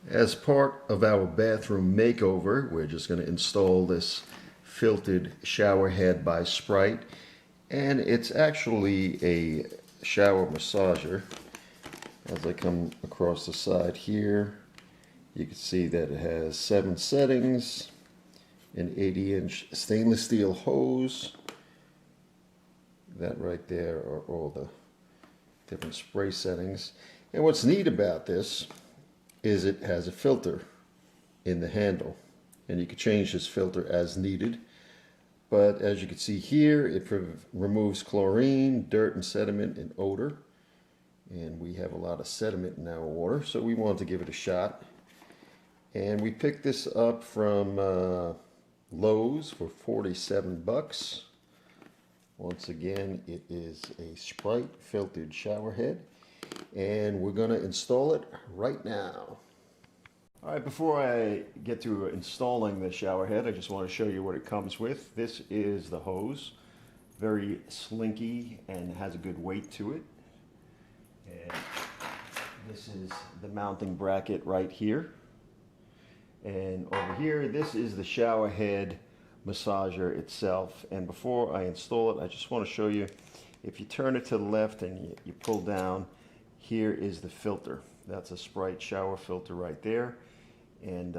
As part of our bathroom makeover, we're just going to install this filtered shower head by Sprite, and it's actually a shower massager. As I come across the side here, you can see that it has 7 settings, an 80-inch stainless steel hose. That right there are all the different spray settings. And what's neat about this is it has a filter in the handle, and you can change this filter as needed. But as you can see here, it removes chlorine, dirt and sediment and odor. And we have a lot of sediment in our water, so we wanted to give it a shot. And we picked this up from Lowe's for 47 bucks. Once again, it is a Sprite filtered shower head, and we're going to install it right now. All right, before I get to installing the shower head, I just want to show you what it comes with. This is the hose, very slinky and has a good weight to it. And this is the mounting bracket right here. And over here, this is the shower head massager itself. And before I install it, I just want to show you, if you turn it to the left and you pull down, here is the filter. That's a Sprite shower filter right there. And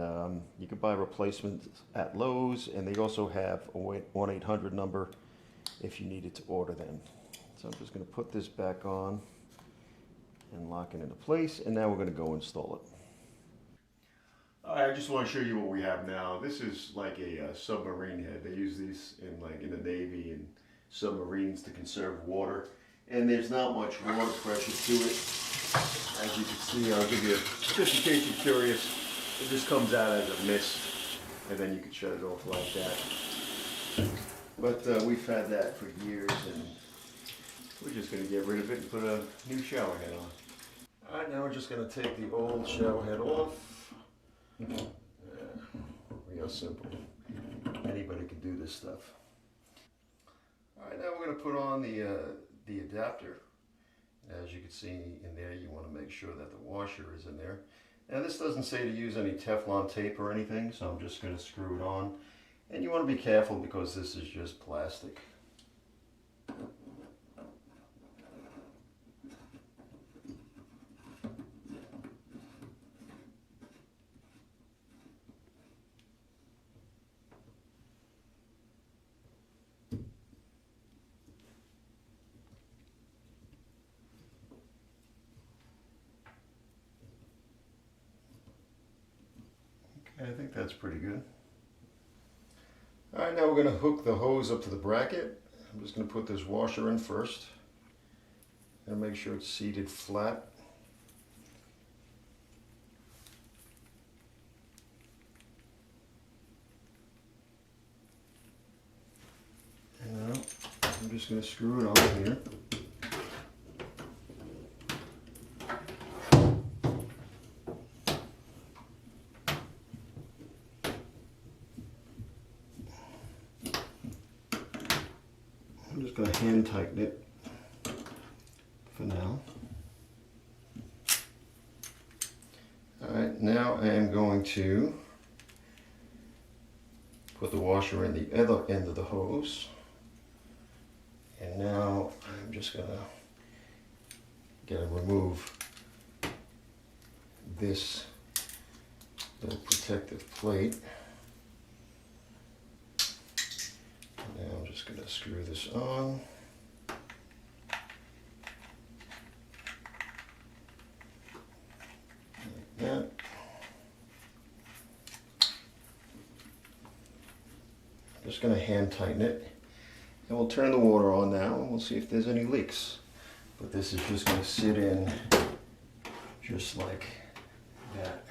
you can buy replacements at Lowe's, and they also have a 1-800 number if you needed to order them. So I'm just going to put this back on and lock it into place, and now we're going to go install it. I just want to show you what we have now. This is like a submarine head. They use these in the Navy and submarines to conserve water. And there's not much water pressure to it. As you can see, I'll give you, just in case you're curious, it just comes out as a mist, and then you can shut it off like that. But we've had that for years, and we're just going to get rid of it and put a new shower head on. Alright, now we're just going to take the old shower head off. Real simple. Anybody can do this stuff. Alright, now we're going to put on the adapter. As you can see in there, you want to make sure that the washer is in there. Now this doesn't say to use any Teflon tape or anything, so I'm just going to screw it on. And you want to be careful because this is just plastic. I think that's pretty good. Alright, now we're going to hook the hose up to the bracket. I'm just going to put this washer in first and make sure it's seated flat. And now I'm just going to screw it on here. I'm just going to hand tighten it for now. Alright, now I am going to put the washer in the other end of the hose. And now I'm just going to remove this little protective plate. Now I'm just going to screw this on. Like that. I'm just going to hand tighten it. And we'll turn the water on now and we'll see if there's any leaks. But this is just going to sit in just like that.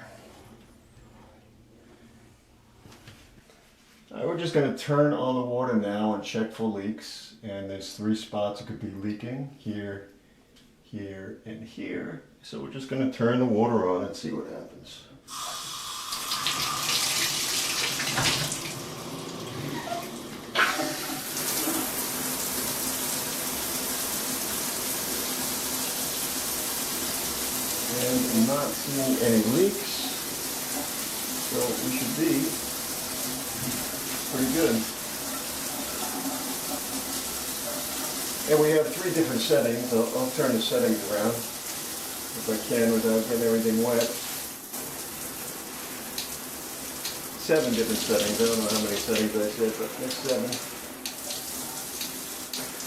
We're just going to turn on the water now and check for leaks. And there's 3 spots it could be leaking. Here, here, and here. So we're just going to turn the water on and see what happens. And I'm not seeing any leaks. So we should be pretty good. And we have 3 different settings. I'll turn the settings around if I can without getting everything wet. 7 different settings. I don't know how many settings I said, but there's 7.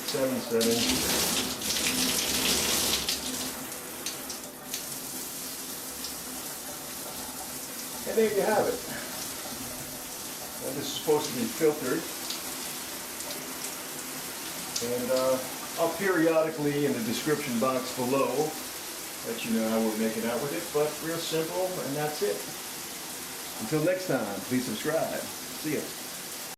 7 settings. And there you have it. Now this is supposed to be filtered. And I'll periodically in the description box below let you know how we're making out with it, but real simple, and that's it. Until next time, please subscribe. See ya.